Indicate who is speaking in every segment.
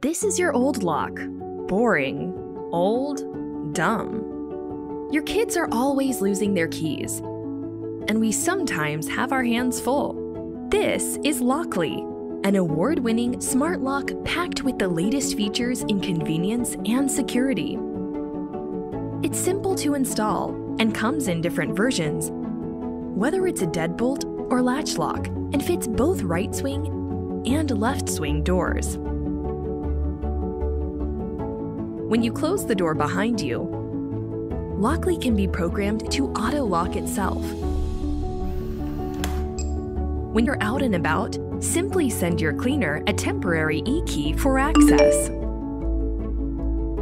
Speaker 1: This is your old lock. Boring, old, dumb. Your kids are always losing their keys, and we sometimes have our hands full. This is Lockly, an award-winning smart lock packed with the latest features in convenience and security. It's simple to install and comes in different versions, whether it's a deadbolt or latch lock, and fits both right swing and left swing doors. When you close the door behind you, Lockly can be programmed to auto-lock itself. When you're out and about, simply send your cleaner a temporary e-key for access.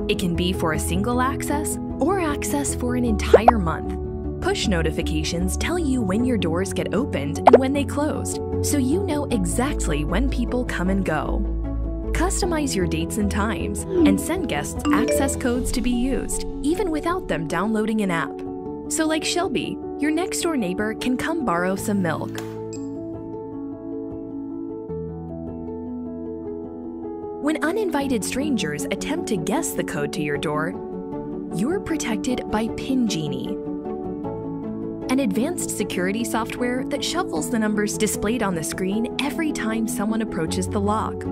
Speaker 1: It can be for a single access or access for an entire month. Push notifications tell you when your doors get opened and when they closed, so you know exactly when people come and go. Customize your dates and times, and send guests access codes to be used, even without them downloading an app. So like Shelby, your next-door neighbor can come borrow some milk. When uninvited strangers attempt to guess the code to your door, you're protected by PIN Genie, an advanced security software that shuffles the numbers displayed on the screen every time someone approaches the lock.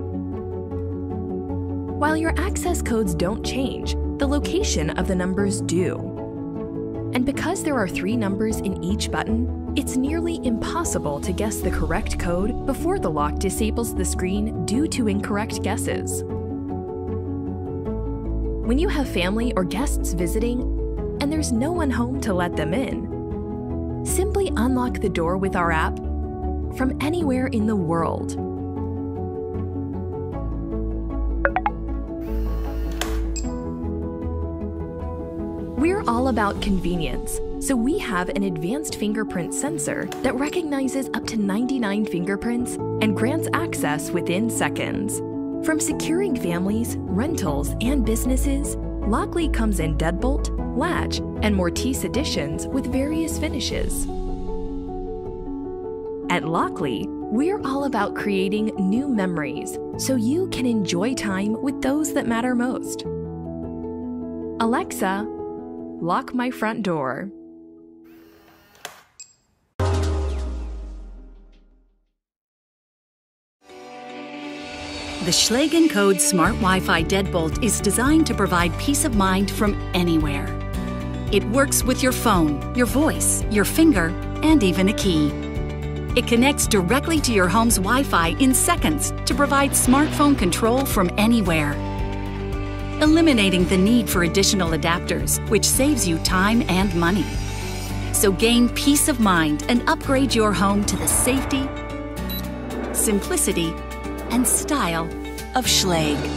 Speaker 1: While your access codes don't change, the location of the numbers do. And because there are 3 numbers in each button, it's nearly impossible to guess the correct code before the lock disables the screen due to incorrect guesses. When you have family or guests visiting, and there's no one home to let them in, simply unlock the door with our app from anywhere in the world. We're all about convenience, so we have an advanced fingerprint sensor that recognizes up to 99 fingerprints and grants access within seconds. From securing families, rentals, and businesses, Lockly comes in deadbolt, latch, and Mortise editions with various finishes. At Lockly, we're all about creating new memories so you can enjoy time with those that matter most. Alexa, lock my front door.
Speaker 2: The Schlage & Code Smart Wi-Fi Deadbolt is designed to provide peace of mind from anywhere. It works with your phone, your voice, your finger, and even a key. It connects directly to your home's Wi-Fi in seconds to provide smartphone control from anywhere, eliminating the need for additional adapters, which saves you time and money. So gain peace of mind and upgrade your home to the safety, simplicity, and style of Schlage.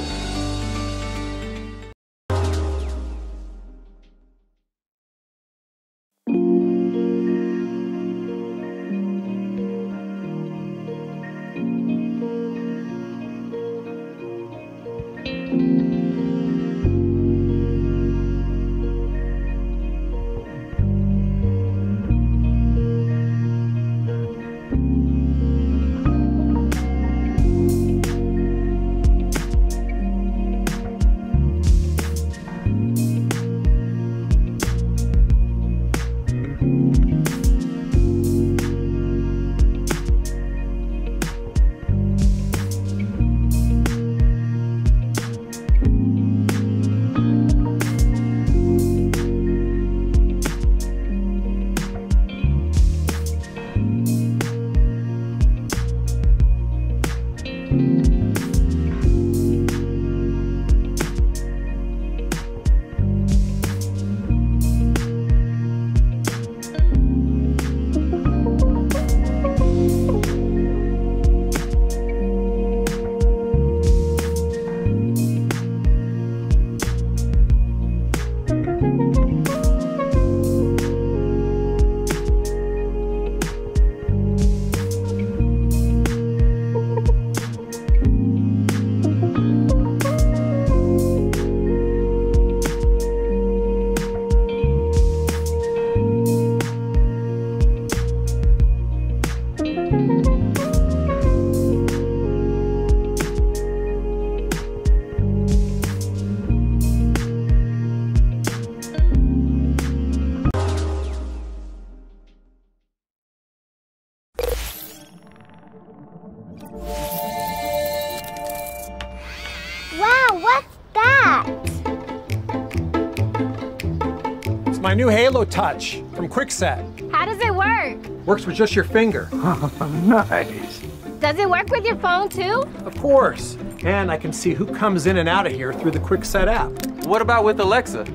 Speaker 3: my new Halo Touch from Kwikset.
Speaker 4: How does it work?
Speaker 3: Works with just your finger.
Speaker 5: Nice.
Speaker 4: Does it work with your phone too?
Speaker 3: Of course. And I can see who comes in and out of here through the Kwikset app.
Speaker 6: What about with Alexa?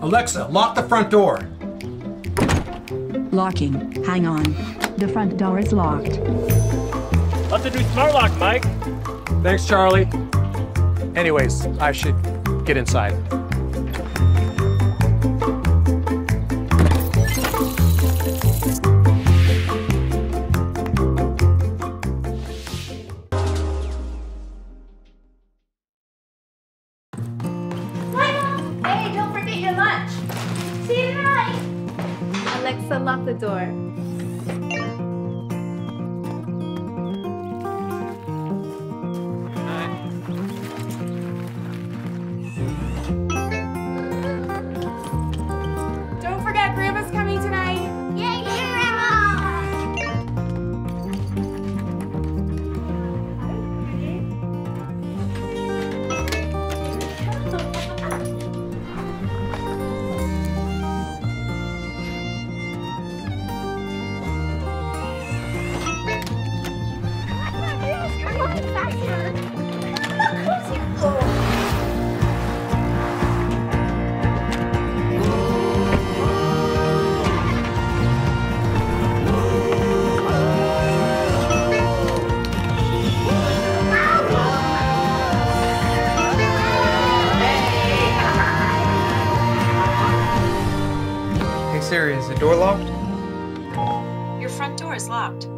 Speaker 3: Alexa, lock the front door.
Speaker 7: Locking. Hang on. The front door is locked.
Speaker 8: Love the new smart lock, Mike.
Speaker 3: Thanks, Charlie. Anyways, I should get inside.
Speaker 4: Hey, don't forget your lunch. See you tonight. Alexa, lock the door.
Speaker 9: Don't forget, Grandma's coming tonight.
Speaker 4: Yay, Grandma!
Speaker 5: Hey Siri, is the door locked?
Speaker 10: Your front door is locked.